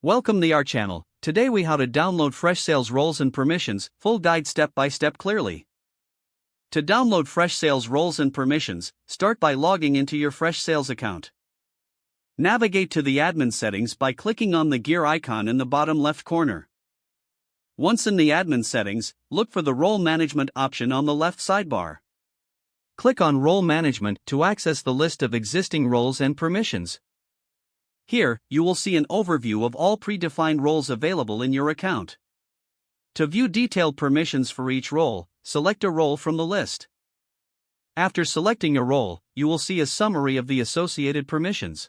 Welcome to our channel. Today we how to download Freshsales roles and permissions, full guide step by step clearly. To download Freshsales roles and permissions, start by logging into your Freshsales account. Navigate to the admin settings by clicking on the gear icon in the bottom left corner. Once in the admin settings, look for the role management option on the left sidebar. Click on Role Management to access the list of existing roles and permissions. Here, you will see an overview of all predefined roles available in your account. To view detailed permissions for each role, select a role from the list. After selecting a role, you will see a summary of the associated permissions.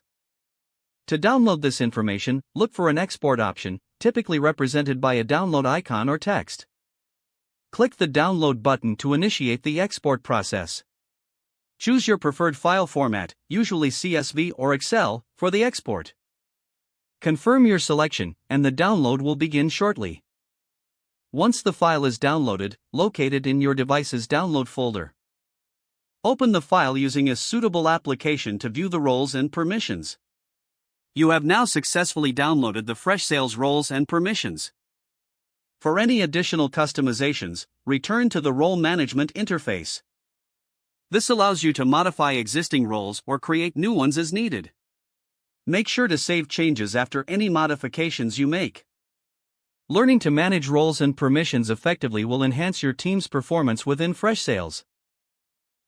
To download this information, look for an export option, typically represented by a download icon or text. Click the download button to initiate the export process. Choose your preferred file format, usually CSV or Excel, for the export. Confirm your selection, and the download will begin shortly. Once the file is downloaded, locate it in your device's download folder. Open the file using a suitable application to view the roles and permissions. You have now successfully downloaded the Freshsales roles and permissions. For any additional customizations, return to the Role Management interface. This allows you to modify existing roles or create new ones as needed. Make sure to save changes after any modifications you make. Learning to manage roles and permissions effectively will enhance your team's performance within Freshsales.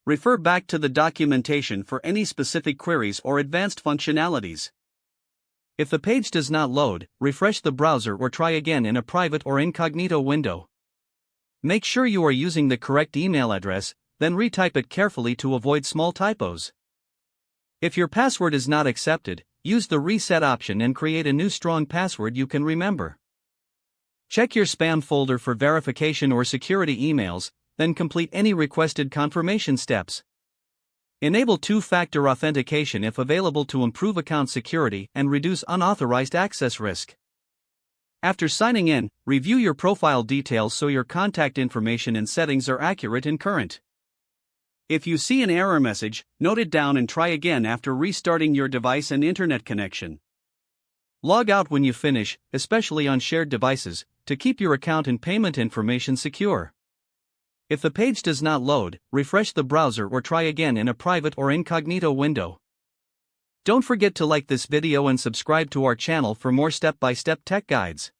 Refer back to the documentation for any specific queries or advanced functionalities. If the page does not load, refresh the browser or try again in a private or incognito window. Make sure you are using the correct email address, then retype it carefully to avoid small typos. If your password is not accepted, use the reset option and create a new strong password you can remember. Check your spam folder for verification or security emails, then complete any requested confirmation steps. Enable two-factor authentication if available to improve account security and reduce unauthorized access risk. After signing in, review your profile details so your contact information and settings are accurate and current. If you see an error message, note it down and try again after restarting your device and internet connection. Log out when you finish, especially on shared devices, to keep your account and payment information secure. If the page does not load, refresh the browser or try again in a private or incognito window. Don't forget to like this video and subscribe to our channel for more step-by-step tech guides.